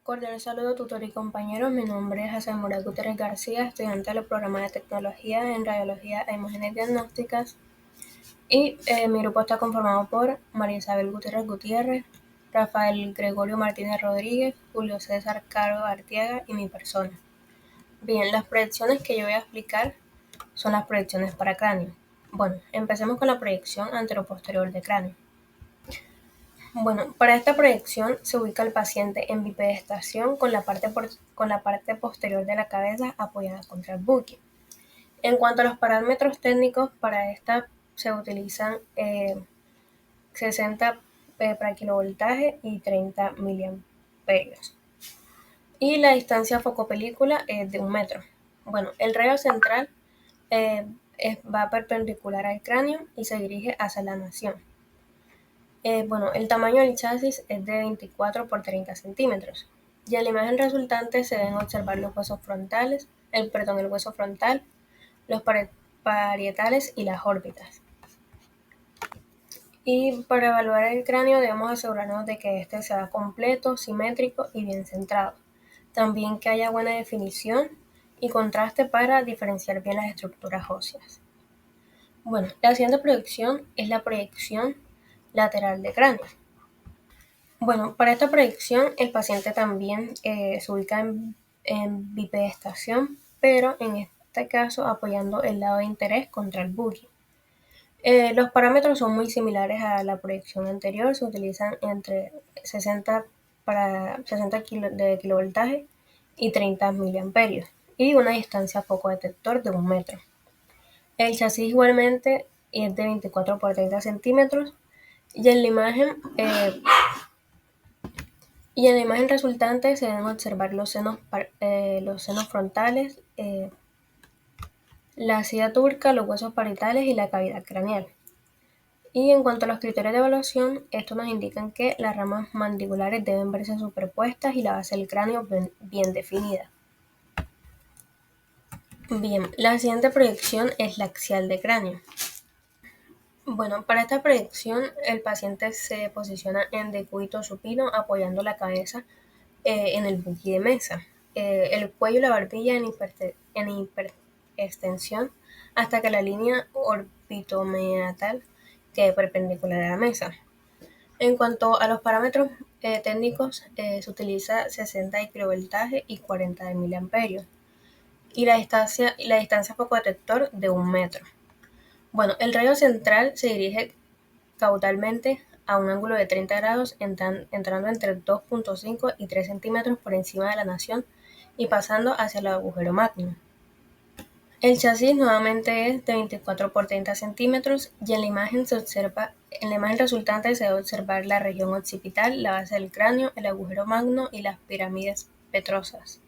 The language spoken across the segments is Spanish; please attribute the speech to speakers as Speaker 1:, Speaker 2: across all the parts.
Speaker 1: Cordial saludo, tutor y compañeros. Mi nombre es Hazel Mora Gutiérrez García, estudiante del programa de tecnología en radiología e imágenes diagnósticas. Y mi grupo está conformado por María Isabel Gutiérrez Gutiérrez, Rafael Gregorio Martínez Rodríguez, Julio César Caro Artiaga y mi persona. Bien, las proyecciones que yo voy a explicar son las proyecciones para cráneo. Bueno, empecemos con la proyección anteroposterior de cráneo. Bueno, para esta proyección se ubica el paciente en bipedestación con la parte posterior de la cabeza apoyada contra el buque. En cuanto a los parámetros técnicos, para esta se utilizan 60 para kilovoltaje y 30 miliamperios. Y la distancia foco-película es de 1 metro. Bueno, el rayo central va perpendicular al cráneo y se dirige hacia la nación. El tamaño del chasis es de 24 por 30 centímetros. Y en la imagen resultante se deben observar los huesos frontales, el hueso frontal, los parietales y las órbitas. Y para evaluar el cráneo debemos asegurarnos de que este sea completo, simétrico y bien centrado. También que haya buena definición y contraste para diferenciar bien las estructuras óseas. Bueno, la siguiente proyección es la proyección lateral de cráneo. Bueno, para esta proyección el paciente también se ubica en bipedestación, pero en este caso apoyando el lado de interés contra el buggy. Los parámetros son muy similares a la proyección anterior, se utilizan entre 60 de kilovoltaje y 30 miliamperios y una distancia foco detector de 1 metro. El chasis igualmente es de 24 por 30 centímetros y en la imagen resultante se deben observar los senos frontales, la silla turca, los huesos parietales y la cavidad craneal. Y en cuanto a los criterios de evaluación, estos nos indican que las ramas mandibulares deben verse superpuestas y la base del cráneo bien definida. Bien, la siguiente proyección es la axial de cráneo. Bueno, para esta proyección el paciente se posiciona en decúbito supino apoyando la cabeza en el buqui de mesa, el cuello y la barbilla en hiperextensión hasta que la línea orbitomeatal quede perpendicular a la mesa. En cuanto a los parámetros técnicos, se utiliza 60 de kilovoltaje y 40 de miliamperios y la distancia foco detector de 1 metro. Bueno, el rayo central se dirige caudalmente a un ángulo de 30 grados, entrando entre 2.5 y 3 centímetros por encima de la nación y pasando hacia el agujero magno. El chasis nuevamente es de 24 por 30 centímetros y en la imagen resultante se debe observar la región occipital, la base del cráneo, el agujero magno y las pirámides petrosas.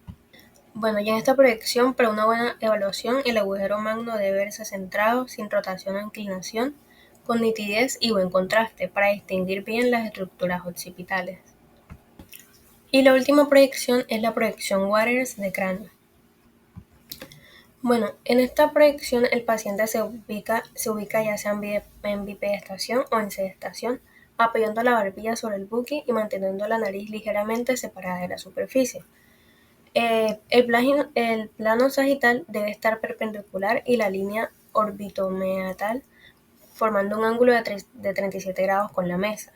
Speaker 1: Bueno, y en esta proyección, para una buena evaluación, el agujero magno debe verse centrado, sin rotación o inclinación, con nitidez y buen contraste para distinguir bien las estructuras occipitales. Y la última proyección es la proyección Waters de cráneo. Bueno, en esta proyección el paciente se ubica ya sea en bipedestación o en sedestación, apoyando la barbilla sobre el buqui y manteniendo la nariz ligeramente separada de la superficie. El plano sagital debe estar perpendicular y la línea orbitomeatal formando un ángulo de 37 grados con la mesa.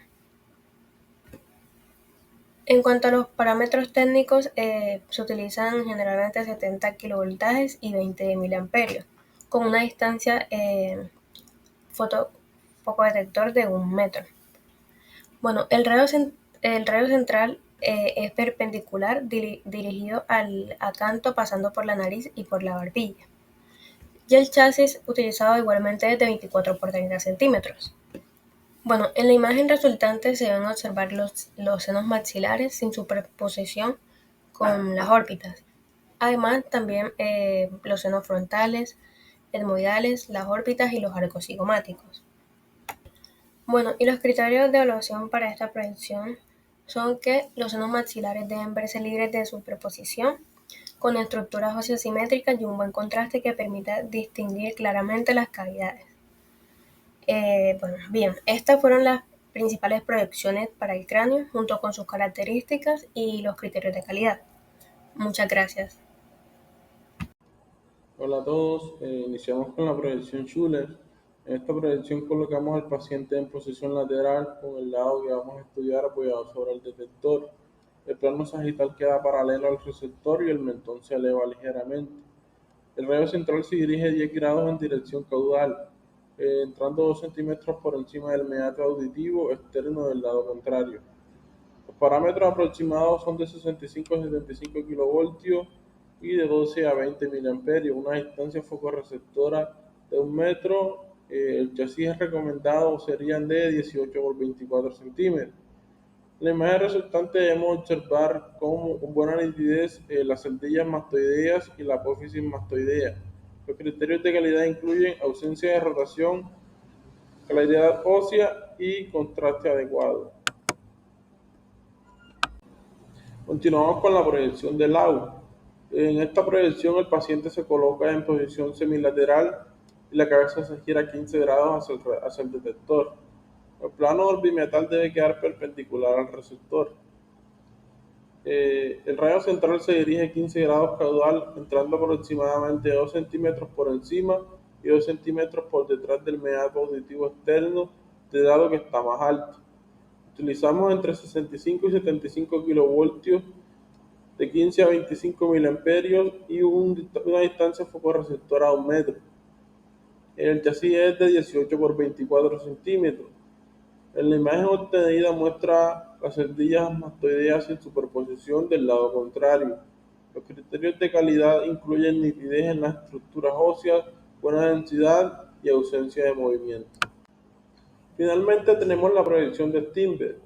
Speaker 1: En cuanto a los parámetros técnicos, se utilizan generalmente 70 kilovoltajes y 20 miliamperios, con una distancia foco detector de 1 metro. Bueno, el rayo central es perpendicular, dirigido al acanto, pasando por la nariz y por la barbilla. Y el chasis utilizado igualmente es de 24 por 30 centímetros. Bueno, en la imagen resultante se deben observar los senos maxilares sin superposición con las órbitas. Además, también los senos frontales, etmoidales, las órbitas y los arcos cigomáticos. Bueno, y los criterios de evaluación para esta proyección son que los senos maxilares deben verse libres de superposición, con estructuras óseas simétricas y un buen contraste que permita distinguir claramente las cavidades. Bien, estas fueron las principales proyecciones para el cráneo junto con sus características y los criterios de calidad. Muchas gracias.
Speaker 2: Hola a todos, iniciamos con la proyección Schuller. En esta proyección colocamos al paciente en posición lateral con el lado que vamos a estudiar apoyado sobre el detector. El plano sagital queda paralelo al receptor y el mentón se eleva ligeramente. El rayo central se dirige 10 grados en dirección caudal, entrando 2 centímetros por encima del meato auditivo externo del lado contrario. Los parámetros aproximados son de 65 a 75 kilovoltios y de 12 a 20 miliamperios, una distancia focorreceptora de 1 metro. El chasis recomendado serían de 18 por 24 centímetros. En la imagen resultante debemos observar con buena nitidez las celdillas mastoideas y la apófisis mastoidea. Los criterios de calidad incluyen ausencia de rotación, claridad ósea y contraste adecuado. Continuamos con la proyección del agua. En esta proyección el paciente se coloca en posición semilateral y la cabeza se gira 15 grados hacia el detector. El plano orbimetal debe quedar perpendicular al receptor. El rayo central se dirige 15 grados caudal, entrando aproximadamente 2 centímetros por encima y 2 centímetros por detrás del meato auditivo externo, de dado que está más alto. Utilizamos entre 65 y 75 kilovoltios de 15 a 25 miliamperios y una distancia focorreceptora a 1 metro. El chasis es de 18 por 24 centímetros. En la imagen obtenida muestra las celdillas mastoideas en superposición del lado contrario. Los criterios de calidad incluyen nitidez en las estructuras óseas, buena densidad y ausencia de movimiento. Finalmente tenemos la proyección de Steinberg.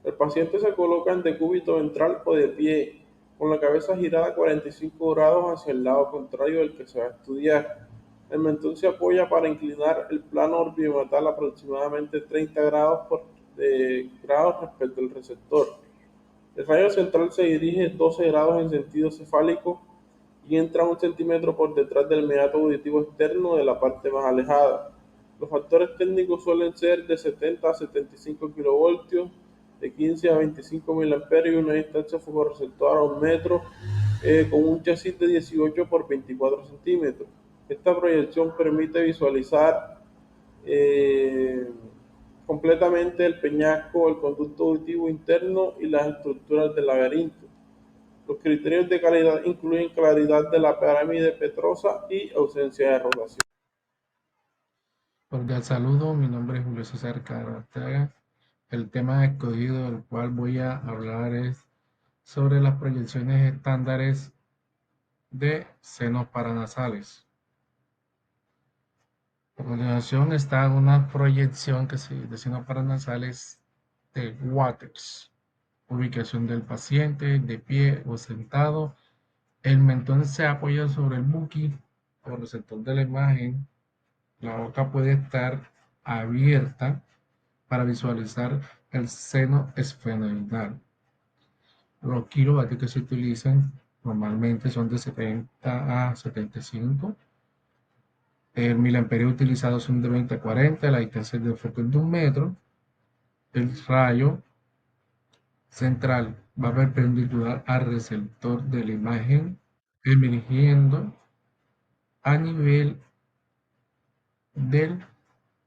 Speaker 2: El paciente se coloca en decúbito ventral o de pie, con la cabeza girada 45 grados hacia el lado contrario del que se va a estudiar. El mentón se apoya para inclinar el plano orbimetal aproximadamente 30 grados respecto al receptor. El rayo central se dirige 12 grados en sentido cefálico y entra 1 centímetro por detrás del meato auditivo externo de la parte más alejada. Los factores técnicos suelen ser de 70 a 75 kilovoltios, de 15 a 25 miliamperios y una distancia focorreceptora a 1 metro, con un chasis de 18 por 24 centímetros. Esta proyección permite visualizar eh, completamente el peñasco, el conducto auditivo interno y las estructuras del laberinto. Los criterios de calidad incluyen claridad de la pirámide petrosa y ausencia de rotación.
Speaker 3: Cordial saludo, mi nombre es Julio César Carataga. El tema escogido del cual voy a hablar es sobre las proyecciones estándares de senos paranasales. A continuación está una proyección de senos paranasales de Waters. Ubicación del paciente de pie o sentado. El mentón se apoya sobre el buki o receptor de la imagen. La boca puede estar abierta para visualizar el seno esfenoidal. Los kilovatios que se utilizan normalmente son de 70 a 75. El miliamperio utilizado son de 20 a 40, la distancia de enfoque es de 1 metro. El rayo central va perpendicular al receptor de la imagen, emergiendo a nivel del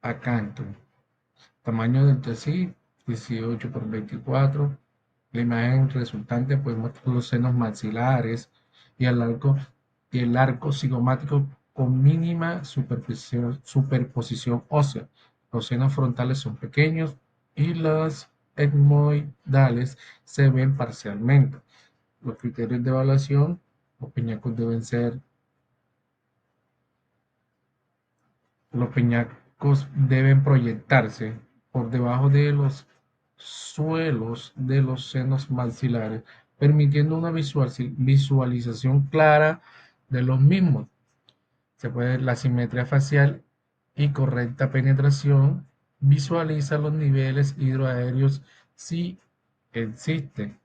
Speaker 3: acanto. Tamaño del chasis 18 por 24. La imagen resultante pues muestra los senos maxilares y el arco cigomático con mínima superposición ósea. Los senos frontales son pequeños y los etmoidales se ven parcialmente. Los criterios de evaluación, los peñascos deben ser Los peñascos deben proyectarse por debajo de los suelos de los senos maxilares, permitiendo una visualización clara de los mismos. Se puede ver la simetría facial y correcta penetración. Visualiza los niveles hidroaéreos si existen.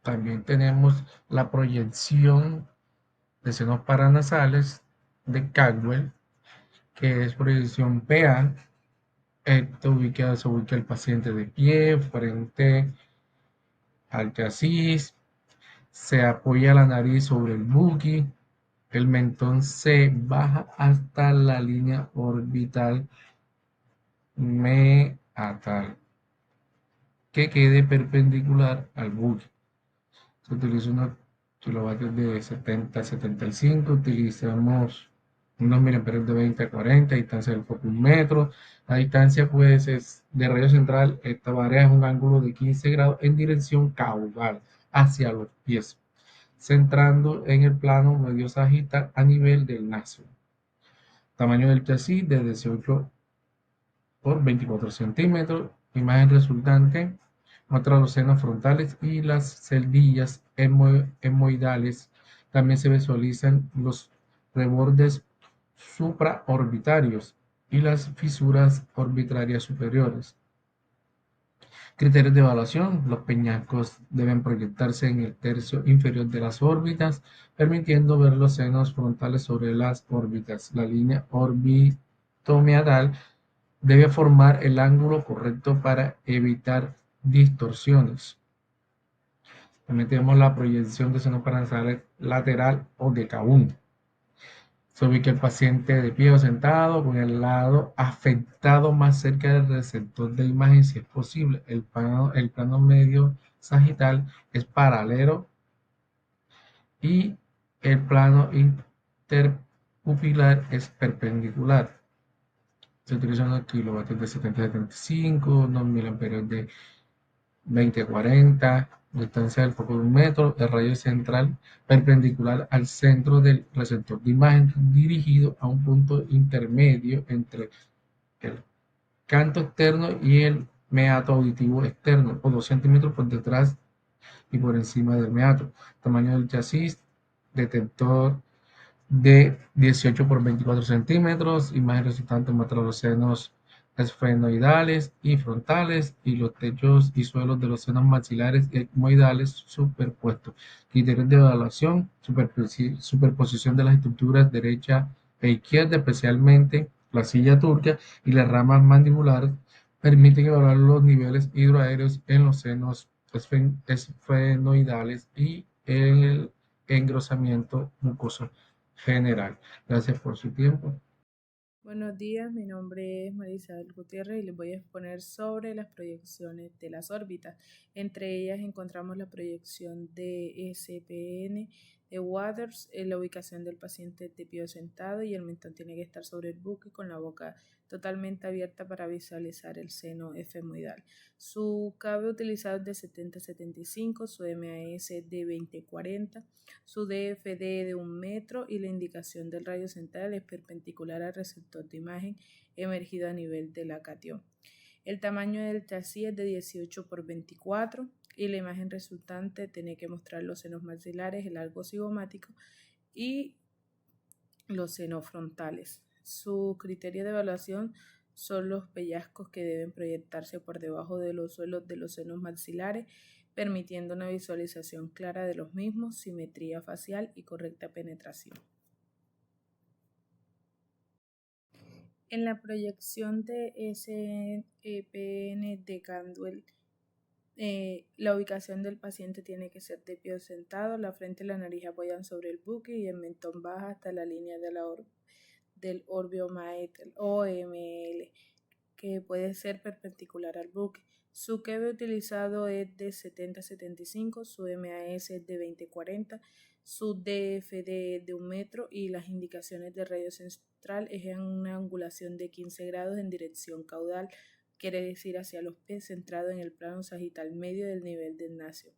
Speaker 3: También tenemos la proyección de senos paranasales de Caldwell, que es proyección PA. Se ubica el paciente de pie frente al chasis, se apoya la nariz sobre el buki, el mentón se baja hasta la línea orbital meatal que quede perpendicular al buki. Se utiliza unos kilovatios de 70 a 75, utilizamos unos miliamperios de 20 a 40, distancia del foco 1 metro. La distancia pues es de radio central, esta varía es un ángulo de 15 grados en dirección caudal hacia los pies, centrando en el plano medio sagital a nivel del naso. Tamaño del chasis de 18 por 24 centímetros. Imagen resultante muestra los senos frontales y las celdillas hemoidales. También se visualizan los rebordes supraorbitarios y las fisuras orbitarias superiores. Criterios de evaluación. Los peñascos deben proyectarse en el tercio inferior de las órbitas, permitiendo ver los senos frontales sobre las órbitas. La línea orbitomeatal debe formar el ángulo correcto para evitar distorsiones. También tenemos la proyección de senos paranasales lateral o de K1. Se ubica el paciente de pie o sentado con el lado afectado más cerca del receptor de imagen si es posible. El plano medio sagital es paralelo y el plano interpupilar es perpendicular. Se utilizan unos kilovatios de 70 a 75, unos miliamperios de 20 a 40, distancia del foco de 1 metro, el radio central perpendicular al centro del receptor de imagen dirigido a un punto intermedio entre el canto externo y el meato auditivo externo, o 2 centímetros por detrás y por encima del meato. Tamaño del chasis, detector de 18 por 24 centímetros, imagen resultante muestra los senos esfenoidales y frontales y los techos y suelos de los senos maxilares y etmoidales superpuestos. Criterios de evaluación: superposición de las estructuras derecha e izquierda, especialmente la silla turca y las ramas mandibulares, permiten evaluar los niveles hidroaéreos en los senos esfenoidales y en el engrosamiento mucoso general. Gracias por su tiempo.
Speaker 4: Buenos días, mi nombre es Marisabel Gutiérrez y les voy a exponer sobre las proyecciones de las órbitas. Entre ellas encontramos la proyección de SPN de Waters, la ubicación del paciente de pie o sentado y el mentón tiene que estar sobre el buque con la boca totalmente abierta para visualizar el seno efemoidal. Su KB utilizado es de 70 a 75, su MAS de 20 a 40, su DFD de 1 metro y la indicación del radio central es perpendicular al receptor de imagen emergido a nivel de la catión. El tamaño del chasis es de 18 por 24 y la imagen resultante tiene que mostrar los senos maxilares, el arco cigomático y los senos frontales. Su criterio de evaluación son los pellizcos que deben proyectarse por debajo de los suelos de los senos maxilares, permitiendo una visualización clara de los mismos, simetría facial y correcta penetración. En la proyección de SEPN de Candwell, la ubicación del paciente tiene que ser de pie o sentado, la frente y la nariz apoyan sobre el buque y el mentón baja hasta la línea de del orbiomeatal OML, que puede ser perpendicular al buque. Su KB utilizado es de 70 a 75, su MAS es de 20 a 40, su DFD es de 1 metro y las indicaciones de radio central es en una angulación de 15 grados en dirección caudal, quiere decir hacia los pies, centrado en el plano sagital medio del nivel del naso.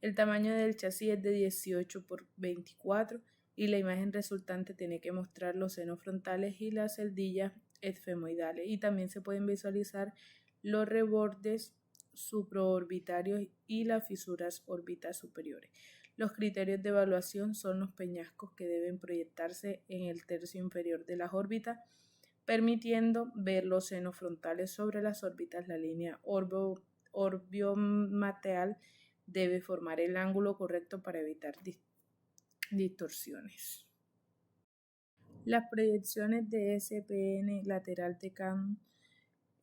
Speaker 4: El tamaño del chasis es de 18 por 24 y la imagen resultante tiene que mostrar los senos frontales y las celdillas esfemoidales, y también se pueden visualizar los rebordes supraorbitarios y las fisuras órbitas superiores. Los criterios de evaluación son los peñascos que deben proyectarse en el tercio inferior de las órbitas, permitiendo ver los senos frontales sobre las órbitas. La línea orbiomeatal debe formar el ángulo correcto para evitar distorsiones. Las proyecciones de SPN lateral de Kahn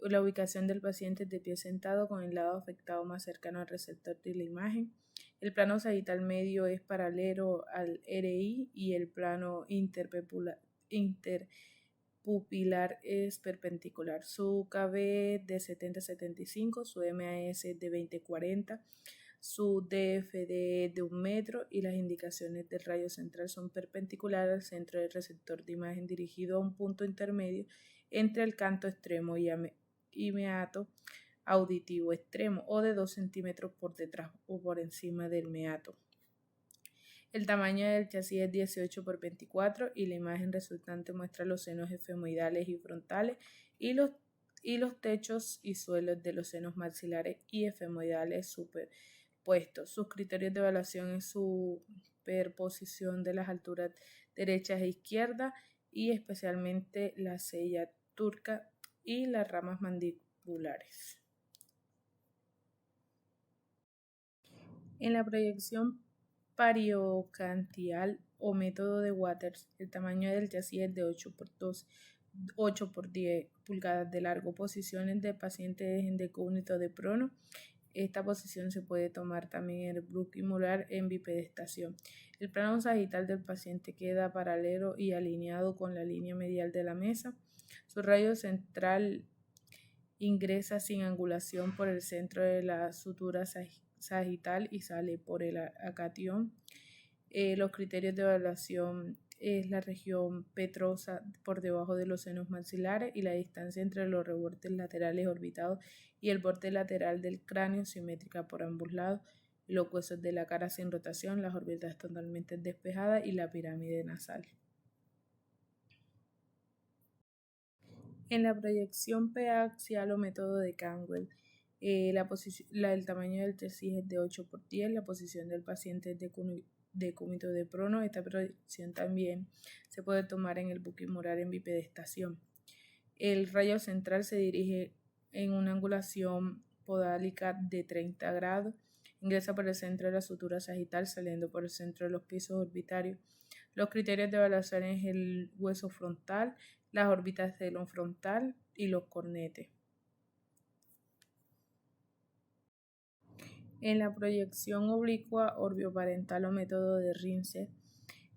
Speaker 4: La ubicación del paciente es de pie sentado con el lado afectado más cercano al receptor de la imagen. El plano sagital medio es paralelo al RI y el plano interpupilar es perpendicular. Su KB es de 70-75, su MAS es de 20-40, su DFD es de 1 metro y las indicaciones del rayo central son perpendiculares al centro del receptor de imagen dirigido a un punto intermedio entre el canto extremo y meato auditivo extremo o de 2 centímetros por detrás o por encima del meato. El tamaño del chasis es 18 por 24 y la imagen resultante muestra los senos efemoidales y frontales y los techos y suelos de los senos maxilares y efemoidales superpuestos. Sus criterios de evaluación es superposición de las alturas derechas e izquierdas y especialmente la sella turca y las ramas mandibulares. En la proyección pariocantial o método de Waters, el tamaño del chasis es de 8 por 10 pulgadas de largo. Posiciones del paciente en decúbito de prono. Esta posición se puede tomar también en el buquimular en bipedestación. El plano sagital del paciente queda paralelo y alineado con la línea medial de la mesa. Su radio central ingresa sin angulación por el centro de la sutura sagital y sale por el acatión. Los criterios de evaluación es la región petrosa por debajo de los senos maxilares y la distancia entre los rebordes laterales orbitados y el borde lateral del cráneo simétrica por ambos lados, los huesos de la cara sin rotación, las órbitas totalmente despejadas y la pirámide nasal. En la proyección peaxial o método de Cantwell, el tamaño del chasis es de 8 por 10, la posición del paciente es de decúbito de prono. Esta proyección también se puede tomar en el buquimular en bipedestación. El rayo central se dirige en una angulación podálica de 30 grados, ingresa por el centro de la sutura sagital saliendo por el centro de los pisos orbitarios. Los criterios de evaluación es el hueso frontal, las órbitas del telón frontal y los cornetes. En la proyección oblicua orbioparental o método de Rince,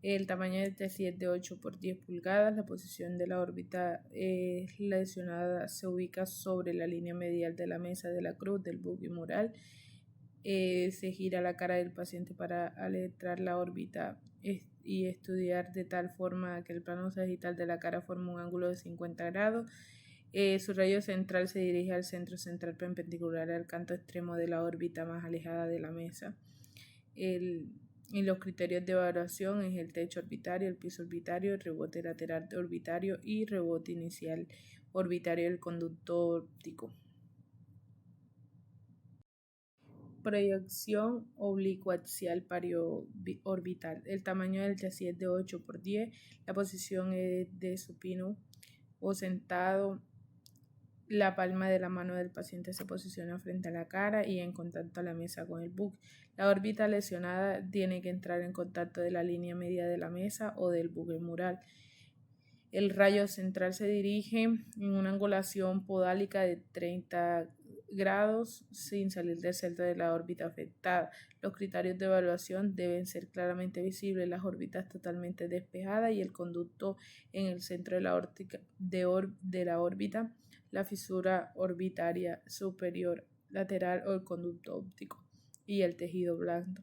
Speaker 4: el tamaño del chasis es de 8 por 10 pulgadas, la posición de la órbita lesionada se ubica sobre la línea medial de la mesa de la cruz del buquimural. Se gira la cara del paciente para aletrar la órbita y estudiar de tal forma que el plano sagital de la cara forma un ángulo de 50 grados. Su rayo central se dirige al centro central perpendicular al canto extremo de la órbita más alejada de la mesa. Y los criterios de evaluación es el techo orbitario, el piso orbitario, el rebote lateral orbitario y rebote inicial orbitario del conducto óptico. Proyección oblicuaxial parioorbital. El tamaño del chasis es de 8 por 10. La posición es de supino o sentado. La palma de la mano del paciente se posiciona frente a la cara y en contacto a la mesa con el buque. La órbita lesionada tiene que entrar en contacto de la línea media de la mesa o del buquimural. El rayo central se dirige en una angulación podálica de 30 grados sin salir del centro de la órbita afectada. Los criterios de evaluación deben ser claramente visibles, las órbitas totalmente despejadas y el conducto en el centro de la órbita, la fisura orbitaria superior lateral o el conducto óptico y el tejido blando.